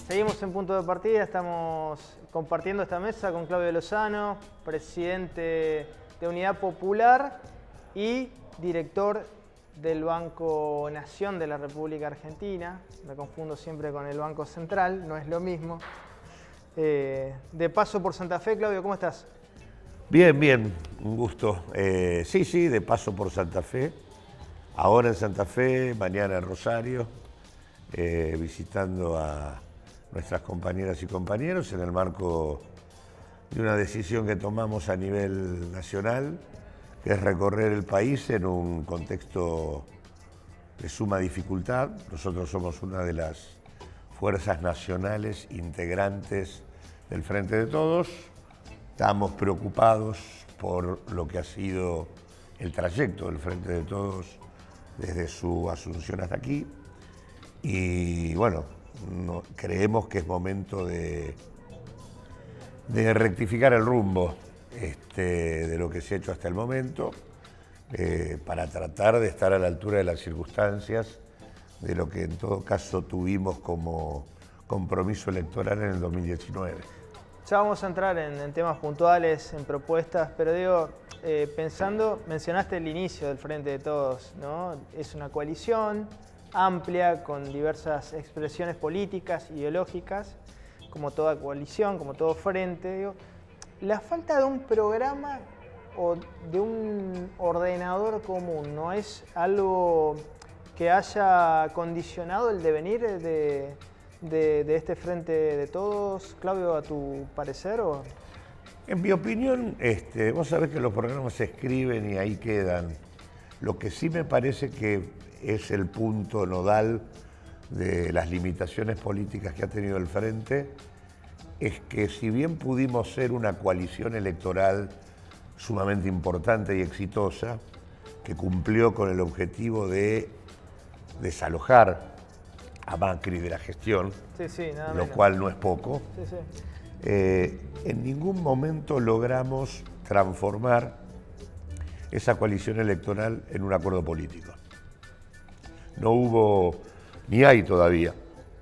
Seguimos en Punto de Partida, estamos compartiendo esta mesa con Claudio Lozano, presidente de Unidad Popular y director del Banco Nación de la República Argentina. Me confundo siempre con el Banco Central, no es lo mismo. De paso por Santa Fe, Claudio, ¿cómo estás? Bien, bien, un gusto. Sí, de paso por Santa Fe. Ahora en Santa Fe, mañana en Rosario, visitando a nuestras compañeras y compañeros en el marco de una decisión que tomamos a nivel nacional, que es recorrer el país en un contexto de suma dificultad. Nosotros somos una de las fuerzas nacionales integrantes del Frente de Todos. Estamos preocupados por lo que ha sido el trayecto del Frente de Todos desde su asunción hasta aquí. Y bueno, creemos que es momento de rectificar el rumbo de lo que se ha hecho hasta el momento, para tratar de estar a la altura de las circunstancias de lo que en todo caso tuvimos como compromiso electoral en el 2019. Ya vamos a entrar en temas puntuales, en propuestas, pero digo, mencionaste el inicio del Frente de Todos, ¿no? Es una coalición amplia con diversas expresiones políticas, ideológicas, como toda coalición, como todo frente. Digo, la falta de un programa o de un ordenador común, ¿no es algo que haya condicionado el devenir de este Frente de Todos, Claudio, a tu parecer? ¿O? En mi opinión, vos sabés que los programas se escriben y ahí quedan. Lo que sí me parece que es el punto nodal de las limitaciones políticas que ha tenido el Frente, es que si bien pudimos ser una coalición electoral sumamente importante y exitosa, que cumplió con el objetivo de desalojar a Macri de la gestión, lo cual no es poco, en ningún momento logramos transformar esa coalición electoral en un acuerdo político. No hubo, ni hay todavía,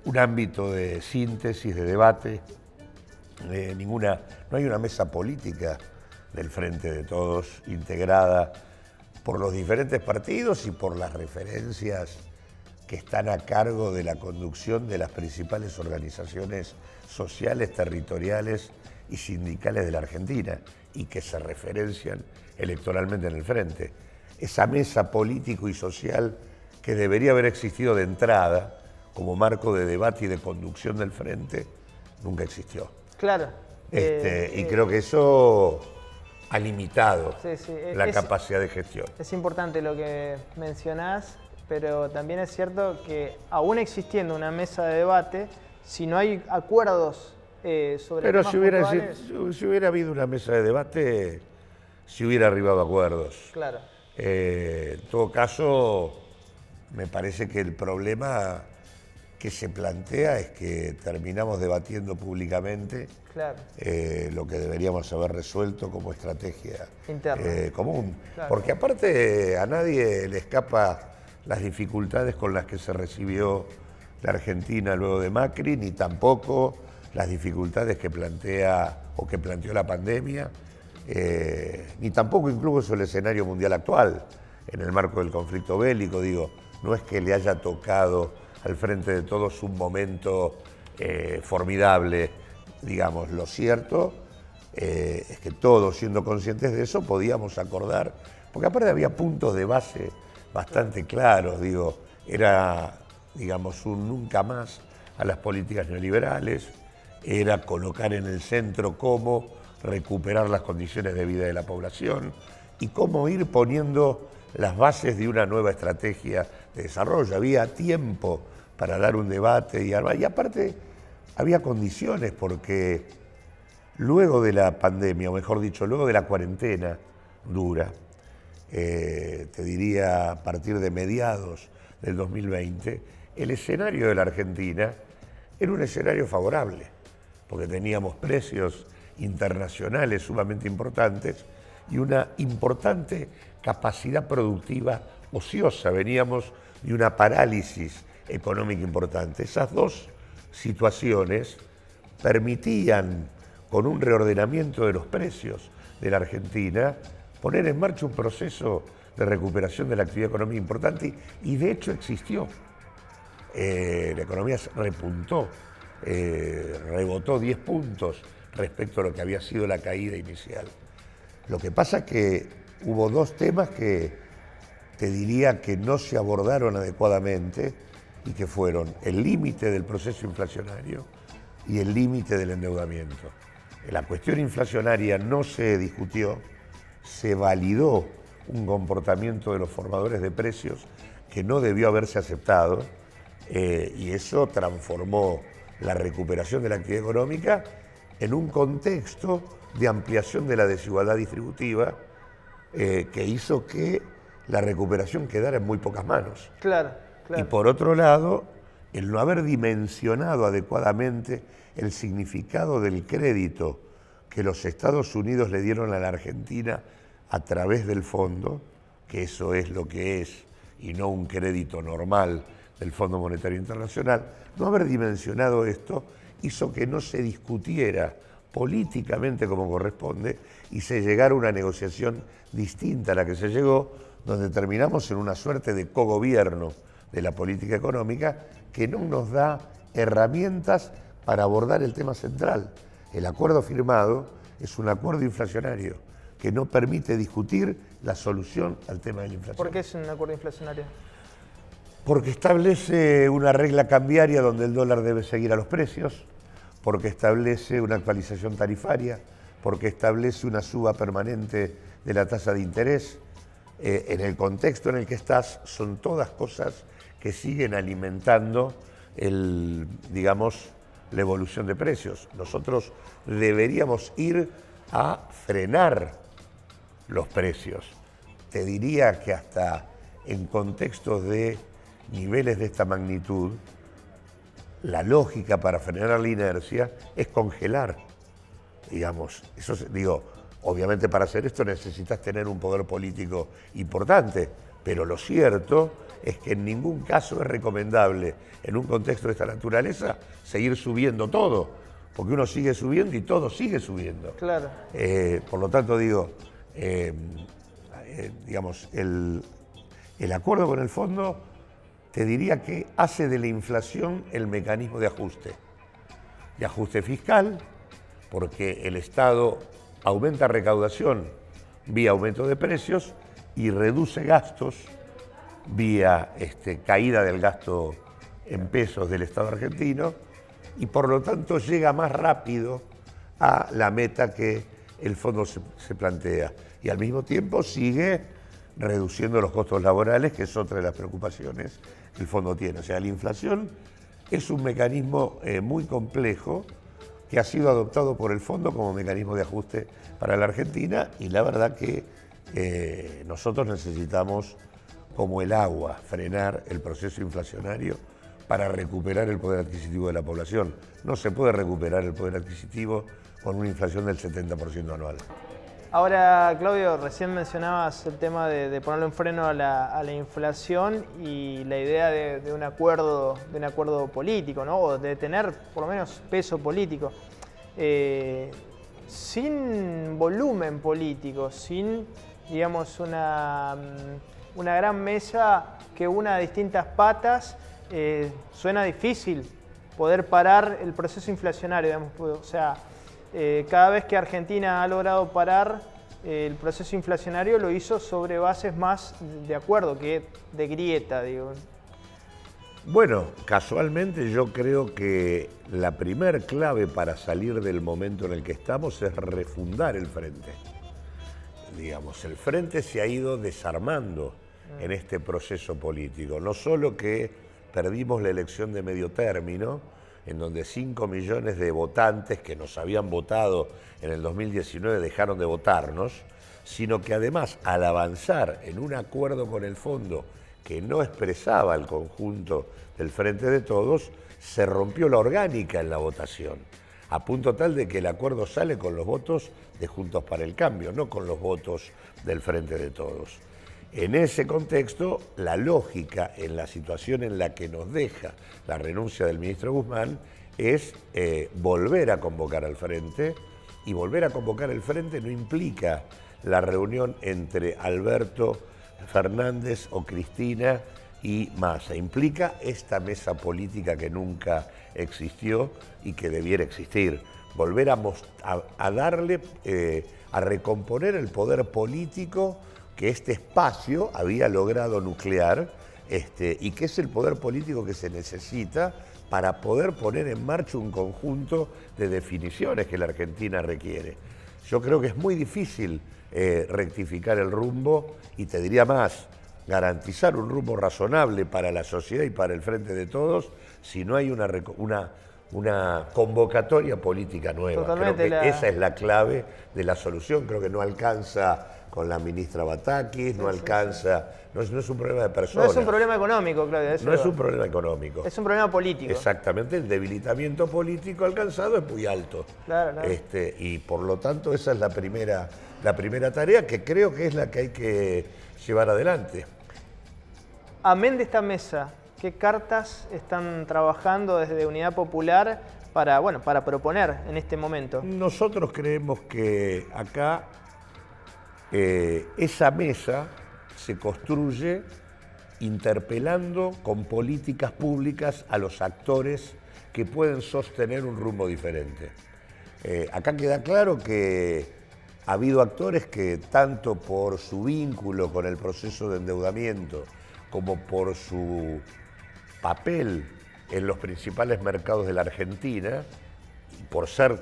un ámbito de síntesis, de debate, no hay una mesa política del Frente de Todos integrada por los diferentes partidos y por las referencias que están a cargo de la conducción de las principales organizaciones sociales, territoriales y sindicales de la Argentina y que se referencian electoralmente en el Frente. Esa mesa político y social que debería haber existido de entrada como marco de debate y de conducción del Frente, nunca existió. Claro. Y creo que eso ha limitado la capacidad de gestión. Es importante lo que mencionás, pero también es cierto que aún existiendo una mesa de debate, si no hay acuerdos sobre temas puntuales... Si hubiera habido una mesa de debate, se hubiera arribado a acuerdos. Claro. En todo caso, me parece que el problema que se plantea es que terminamos debatiendo públicamente lo que deberíamos haber resuelto como estrategia interna común. Claro. Porque aparte a nadie le escapa las dificultades con las que se recibió la Argentina luego de Macri, ni tampoco las dificultades que planteó la pandemia, ni tampoco incluso el escenario mundial actual en el marco del conflicto bélico. Digo, no es que le haya tocado al Frente de Todos un momento formidable, digamos. Lo cierto es que todos, siendo conscientes de eso, podíamos acordar, porque aparte había puntos de base bastante claros, digo, era, digamos, un nunca más a las políticas neoliberales, era colocar en el centro cómo recuperar las condiciones de vida de la población y cómo ir poniendo las bases de una nueva estrategia de desarrollo. Había tiempo para dar un debate y aparte había condiciones, porque luego de la pandemia, o mejor dicho, luego de la cuarentena dura, te diría a partir de mediados del 2020, el escenario de la Argentina era un escenario favorable, porque teníamos precios internacionales sumamente importantes y una importante capacidad productiva ociosa. Veníamos de una parálisis económica importante. Esas dos situaciones permitían, con un reordenamiento de los precios de la Argentina, poner en marcha un proceso de recuperación de la actividad económica importante y de hecho existió. La economía repuntó, rebotó 10 puntos respecto a lo que había sido la caída inicial. Lo que pasa es que hubo dos temas que te diría que no se abordaron adecuadamente y que fueron el límite del proceso inflacionario y el límite del endeudamiento. La cuestión inflacionaria no se discutió, se validó un comportamiento de los formadores de precios que no debió haberse aceptado y eso transformó la recuperación de la actividad económica en un contexto de ampliación de la desigualdad distributiva que hizo que la recuperación quedara en muy pocas manos. Claro. Y por otro lado, el no haber dimensionado adecuadamente el significado del crédito que los Estados Unidos le dieron a la Argentina a través del fondo, que eso es lo que es, y no un crédito normal del Fondo Monetario Internacional, no haber dimensionado esto hizo que no se discutiera políticamente como corresponde y se llegara a una negociación distinta a la que se llegó, donde terminamos en una suerte de cogobierno de la política económica que no nos da herramientas para abordar el tema central. El acuerdo firmado es un acuerdo inflacionario que no permite discutir la solución al tema de la inflación. ¿Por qué es un acuerdo inflacionario? Porque establece una regla cambiaria donde el dólar debe seguir a los precios, porque establece una actualización tarifaria, porque establece una suba permanente de la tasa de interés. En el contexto en el que estás, son todas cosas que siguen alimentando la evolución de precios. Nosotros deberíamos ir a frenar los precios. Te diría que hasta en contextos de niveles de esta magnitud, la lógica para frenar la inercia es congelar. Obviamente para hacer esto necesitas tener un poder político importante, pero lo cierto es que en ningún caso es recomendable, en un contexto de esta naturaleza, seguir subiendo todo, porque uno sigue subiendo y todo sigue subiendo. Claro. Por lo tanto, el acuerdo con el fondo, te diría que hace de la inflación el mecanismo de ajuste fiscal, porque el Estado aumenta recaudación vía aumento de precios y reduce gastos vía caída del gasto en pesos del Estado argentino y por lo tanto llega más rápido a la meta que el fondo se plantea y al mismo tiempo sigue reduciendo los costos laborales, que es otra de las preocupaciones que el fondo tiene. O sea, la inflación es un mecanismo muy complejo que ha sido adoptado por el fondo como mecanismo de ajuste para la Argentina y la verdad que nosotros necesitamos, como el agua, frenar el proceso inflacionario para recuperar el poder adquisitivo de la población. No se puede recuperar el poder adquisitivo con una inflación del 70% anual. Ahora, Claudio, recién mencionabas el tema de ponerle un freno a la inflación y la idea de un acuerdo político, ¿no? O de tener por lo menos peso político. Sin volumen político, sin, digamos, una gran mesa que una distintas patas, suena difícil poder parar el proceso inflacionario, digamos. O sea, cada vez que Argentina ha logrado parar el proceso inflacionario lo hizo sobre bases más de acuerdo que de grieta, digo. Bueno, casualmente yo creo que la primer clave para salir del momento en el que estamos es refundar el frente. Digamos, el frente se ha ido desarmando en este proceso político. No solo que perdimos la elección de medio término, en donde 5 millones de votantes que nos habían votado en el 2019 dejaron de votarnos, sino que además al avanzar en un acuerdo con el fondo que no expresaba el conjunto del Frente de Todos, se rompió la orgánica en la votación, a punto tal de que el acuerdo sale con los votos de Juntos para el Cambio, no con los votos del Frente de Todos. En ese contexto, la lógica en la situación en la que nos deja la renuncia del ministro Guzmán es volver a convocar al frente, y volver a convocar el frente no implica la reunión entre Alberto Fernández o Cristina y Massa, implica esta mesa política que nunca existió y que debiera existir, volver a darle, a recomponer el poder político que este espacio había logrado nuclear, y que es el poder político que se necesita para poder poner en marcha un conjunto de definiciones que la Argentina requiere. Yo creo que es muy difícil rectificar el rumbo y te diría más, garantizar un rumbo razonable para la sociedad y para el frente de todos si no hay una convocatoria política nueva. Totalmente. Creo que esa es la clave de la solución. Creo que no alcanza con la ministra Batakis, no alcanza, no es un problema de personas. No es un problema económico, Claudia. No es un problema económico. Es un problema político. Exactamente, el debilitamiento político alcanzado es muy alto. Claro. Y por lo tanto esa es la primera tarea que creo que es la que hay que llevar adelante. Amén de esta mesa, ¿qué cartas están trabajando desde Unidad Popular para proponer en este momento? Nosotros creemos que acá esa mesa se construye interpelando con políticas públicas a los actores que pueden sostener un rumbo diferente. Acá queda claro que ha habido actores que tanto por su vínculo con el proceso de endeudamiento como por su papel en los principales mercados de la Argentina, y por ser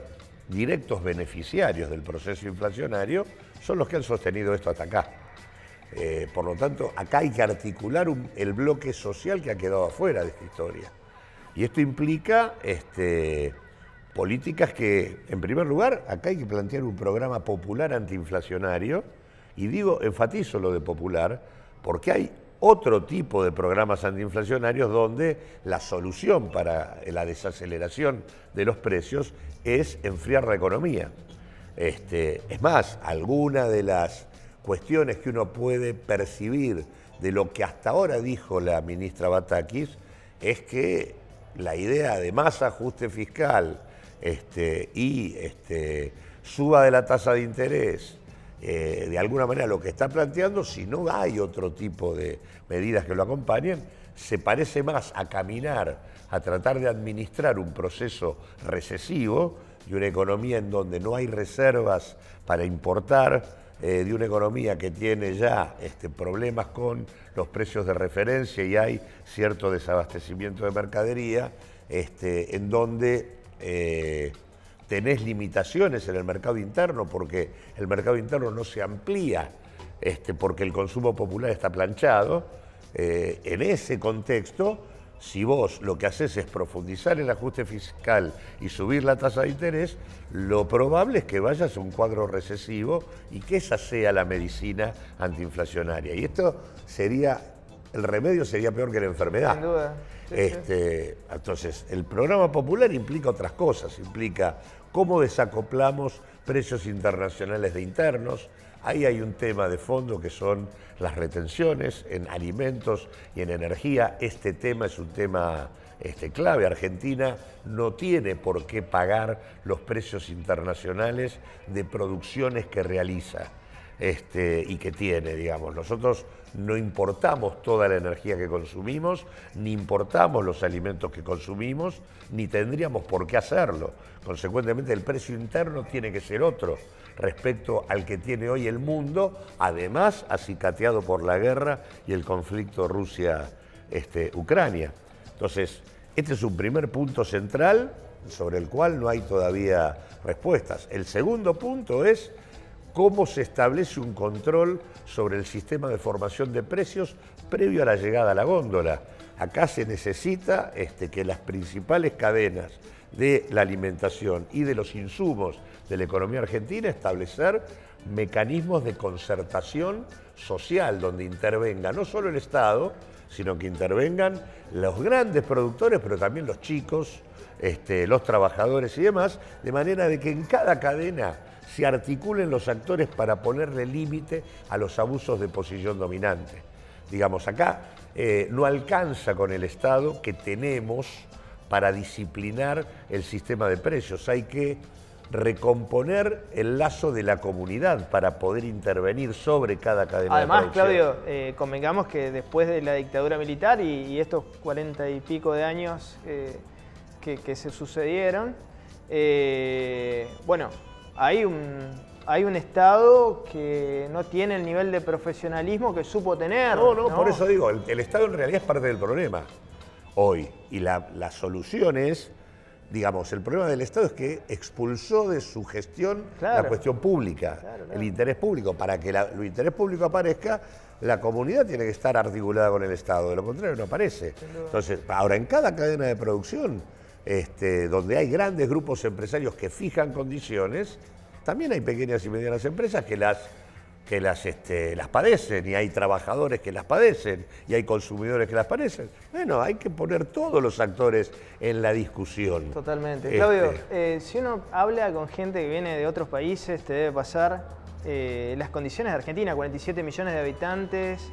directos beneficiarios del proceso inflacionario, son los que han sostenido esto hasta acá. Por lo tanto, acá hay que articular el bloque social que ha quedado afuera de esta historia. Y esto implica políticas que, en primer lugar, acá hay que plantear un programa popular antiinflacionario, y enfatizo lo de popular, porque hay otro tipo de programas antiinflacionarios donde la solución para la desaceleración de los precios es enfriar la economía. Es más, alguna de las cuestiones que uno puede percibir de lo que hasta ahora dijo la ministra Batakis es que la idea de más ajuste fiscal y suba de la tasa de interés, de alguna manera lo que está planteando, si no hay otro tipo de medidas que lo acompañen, se parece más a caminar, a tratar de administrar un proceso recesivo de una economía en donde no hay reservas para importar, de una economía que tiene ya problemas con los precios de referencia y hay cierto desabastecimiento de mercadería, en donde tenés limitaciones en el mercado interno porque el mercado interno no se amplía, porque el consumo popular está planchado. En ese contexto, si vos lo que haces es profundizar el ajuste fiscal y subir la tasa de interés, lo probable es que vayas a un cuadro recesivo y que esa sea la medicina antiinflacionaria. Y esto el remedio sería peor que la enfermedad. Sin duda. Sí. Entonces, el programa popular implica otras cosas, implica cómo desacoplamos precios internacionales de internos. Ahí hay un tema de fondo que son las retenciones en alimentos y en energía. Este tema es un tema clave. Argentina no tiene por qué pagar los precios internacionales de producciones que realiza y que tiene, digamos. Nosotros no importamos toda la energía que consumimos, ni importamos los alimentos que consumimos, ni tendríamos por qué hacerlo. Consecuentemente, el precio interno tiene que ser otro respecto al que tiene hoy el mundo, además acicateado por la guerra y el conflicto Rusia-Ucrania. Entonces, este es un primer punto central sobre el cual no hay todavía respuestas. El segundo punto es cómo se establece un control sobre el sistema de formación de precios previo a la llegada a la góndola. Acá se necesita que las principales cadenas de la alimentación y de los insumos de la economía argentina establecer mecanismos de concertación social donde intervenga no solo el Estado, sino que intervengan los grandes productores, pero también los chicos, los trabajadores y demás, de manera de que en cada cadena se articulen los actores para ponerle límite a los abusos de posición dominante. Digamos, acá no alcanza con el Estado que tenemos para disciplinar el sistema de precios. Hay que recomponer el lazo de la comunidad para poder intervenir sobre cada cadena de producción. Además, Claudio, convengamos que después de la dictadura militar y estos 40 y pico de años que se sucedieron, bueno, hay un Estado que no tiene el nivel de profesionalismo que supo tener. No, por eso digo, el Estado en realidad es parte del problema hoy. Y la solución es, digamos, el problema del Estado es que expulsó de su gestión la cuestión pública, el interés público. Para que el interés público aparezca, la comunidad tiene que estar articulada con el Estado, de lo contrario no aparece. Entonces, ahora, en cada cadena de producción, donde hay grandes grupos empresarios que fijan condiciones, también hay pequeñas y medianas empresas que las padecen, y hay trabajadores que las padecen, y hay consumidores que las padecen. Bueno, hay que poner todos los actores en la discusión. Totalmente. Claudio, si uno habla con gente que viene de otros países, te debe pasar las condiciones de Argentina, 47 millones de habitantes,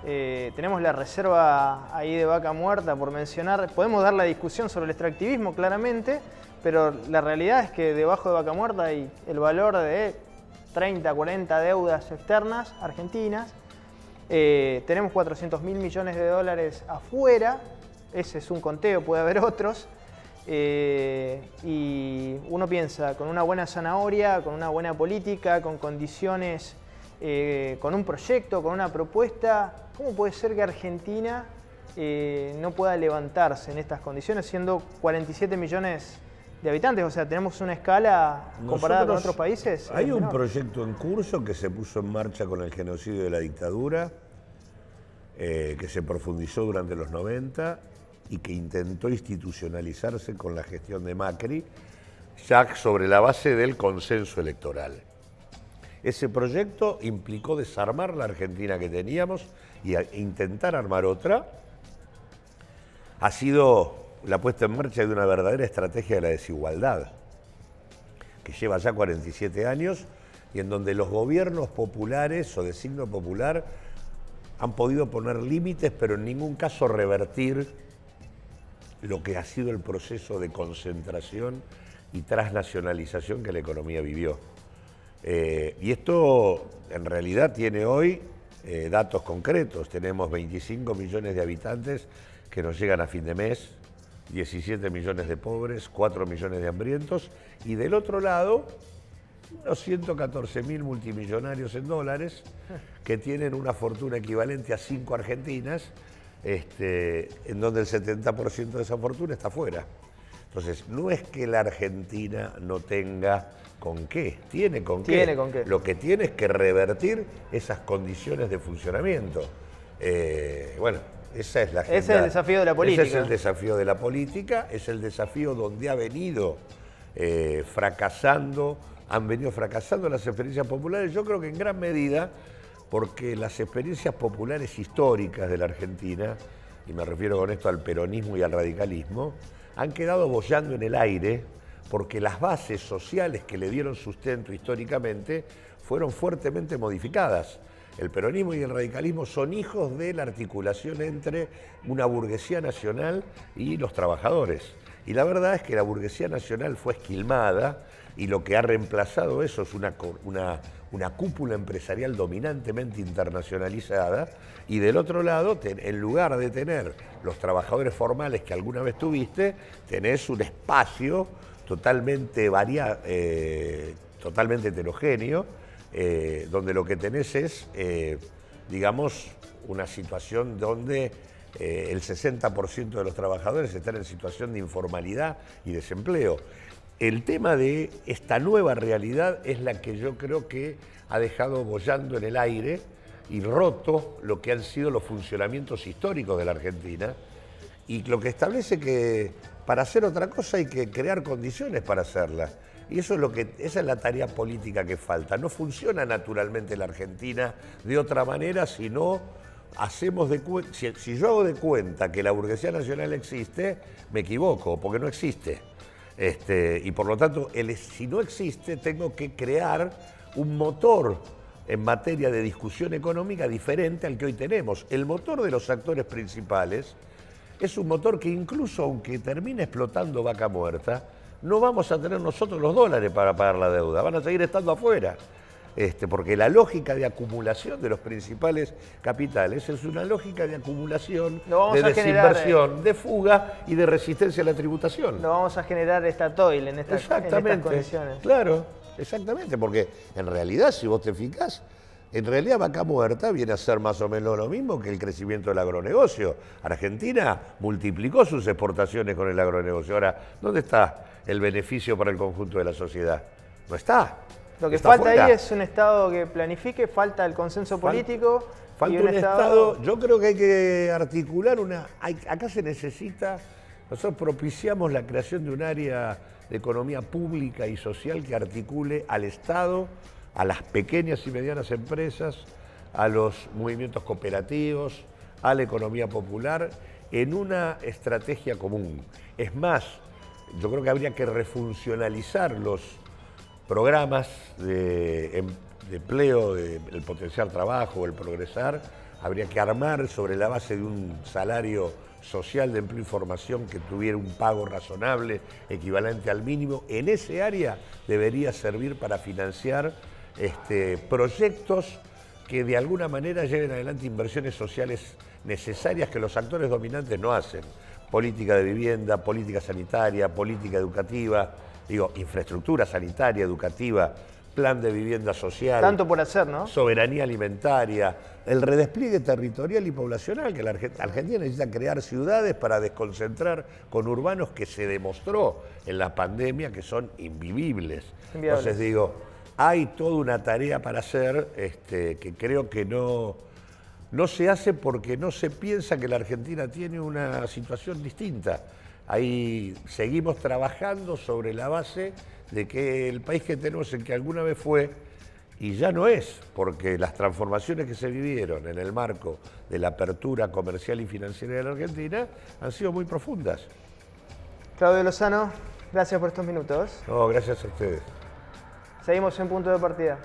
tenemos la reserva ahí de vaca muerta, por mencionar. Podemos dar la discusión sobre el extractivismo, claramente, pero la realidad es que debajo de vaca muerta hay el valor de 30, 40 deudas externas argentinas. Tenemos 400.000 millones de dólares afuera. Ese es un conteo, puede haber otros. Y uno piensa, con una buena zanahoria, con una buena política, con condiciones, con un proyecto, con una propuesta, ¿cómo puede ser que Argentina no pueda levantarse en estas condiciones, siendo 47 millones de habitantes? O sea, tenemos una escala comparada con otros países. Hay un proyecto en curso que se puso en marcha con el genocidio de la dictadura, que se profundizó durante los 90 y que intentó institucionalizarse con la gestión de Macri, ya sobre la base del consenso electoral. Ese proyecto implicó desarmar la Argentina que teníamos e intentar armar otra. Ha sido la puesta en marcha de una verdadera estrategia de la desigualdad, que lleva ya 47 años y en donde los gobiernos populares o de signo popular han podido poner límites, pero en ningún caso revertir lo que ha sido el proceso de concentración y transnacionalización que la economía vivió. Y esto en realidad tiene hoy datos concretos. Tenemos 25 millones de habitantes que nos llegan a fin de mes, 17 millones de pobres, 4 millones de hambrientos, y del otro lado, unos 114.000 multimillonarios en dólares que tienen una fortuna equivalente a 5 Argentinas, en donde el 70% de esa fortuna está afuera. Entonces, no es que la Argentina no tenga con qué, tiene con qué. Tiene con qué. Lo que tiene es que revertir esas condiciones de funcionamiento. Bueno, esa es la agenda. Ese es el desafío de la política. Ese es el desafío de la política, es el desafío donde ha venido han venido fracasando las experiencias populares, yo creo que en gran medida porque las experiencias populares históricas de la Argentina, y me refiero con esto al peronismo y al radicalismo, han quedado boyando en el aire porque las bases sociales que le dieron sustento históricamente fueron fuertemente modificadas. El peronismo y el radicalismo son hijos de la articulación entre una burguesía nacional y los trabajadores. Y la verdad es que la burguesía nacional fue esquilmada y lo que ha reemplazado eso es una cúpula empresarial dominantemente internacionalizada, y del otro lado, en lugar de tener los trabajadores formales que alguna vez tuviste, tenés un espacio totalmente totalmente heterogéneo, donde lo que tenés es, digamos, una situación donde el 60% de los trabajadores están en situación de informalidad y desempleo. El tema de esta nueva realidad es la que yo creo que ha dejado boyando en el aire y roto lo que han sido los funcionamientos históricos de la Argentina, y lo que establece que para hacer otra cosa hay que crear condiciones para hacerla. Y eso es esa es la tarea política que falta. No funciona naturalmente la Argentina de otra manera si no hacemos si yo hago de cuenta que la burguesía nacional existe, me equivoco, porque no existe. Y por lo tanto, si no existe, tengo que crear un motor en materia de discusión económica diferente al que hoy tenemos. El motor de los actores principales es un motor que incluso aunque termine explotando Vaca Muerta, no vamos a tener nosotros los dólares para pagar la deuda, van a seguir estando afuera. Porque la lógica de acumulación de los principales capitales es una lógica de acumulación, de desinversión, de fuga y de resistencia a la tributación. No vamos a generar esta toil en estas condiciones. Claro, exactamente, porque en realidad, si vos te fijás, en realidad Vaca Muerta viene a ser más o menos lo mismo que el crecimiento del agronegocio. Argentina multiplicó sus exportaciones con el agronegocio. Ahora, ¿dónde está el beneficio para el conjunto de la sociedad? No está. Lo que falta ahí es un Estado que planifique, falta el consenso político. Falta un Estado, yo creo que hay que articular acá se necesita, nosotros propiciamos la creación de un área de economía pública y social que articule al Estado, a las pequeñas y medianas empresas, a los movimientos cooperativos, a la economía popular, en una estrategia común. Es más, yo creo que habría que refuncionalizar los programas de empleo, el potenciar trabajo, el progresar, habría que armar sobre la base de un salario social de empleo y formación que tuviera un pago razonable, equivalente al mínimo. En ese área debería servir para financiar proyectos que de alguna manera lleven adelante inversiones sociales necesarias que los actores dominantes no hacen. Política de vivienda, política sanitaria, política educativa, infraestructura sanitaria, educativa, plan de vivienda social. Tanto por hacer, ¿no? Soberanía alimentaria, el redespliegue territorial y poblacional, que la Argentina necesita crear ciudades para desconcentrar conurbanos que se demostró en la pandemia que son invivibles. Entonces hay toda una tarea para hacer que creo que no se hace porque no se piensa que la Argentina tiene una situación distinta. Ahí seguimos trabajando sobre la base de que el país que tenemos, el que alguna vez fue, y ya no es, porque las transformaciones que se vivieron en el marco de la apertura comercial y financiera de la Argentina han sido muy profundas. Claudio Lozano, gracias por estos minutos. No, gracias a ustedes. Seguimos en Punto de Partida.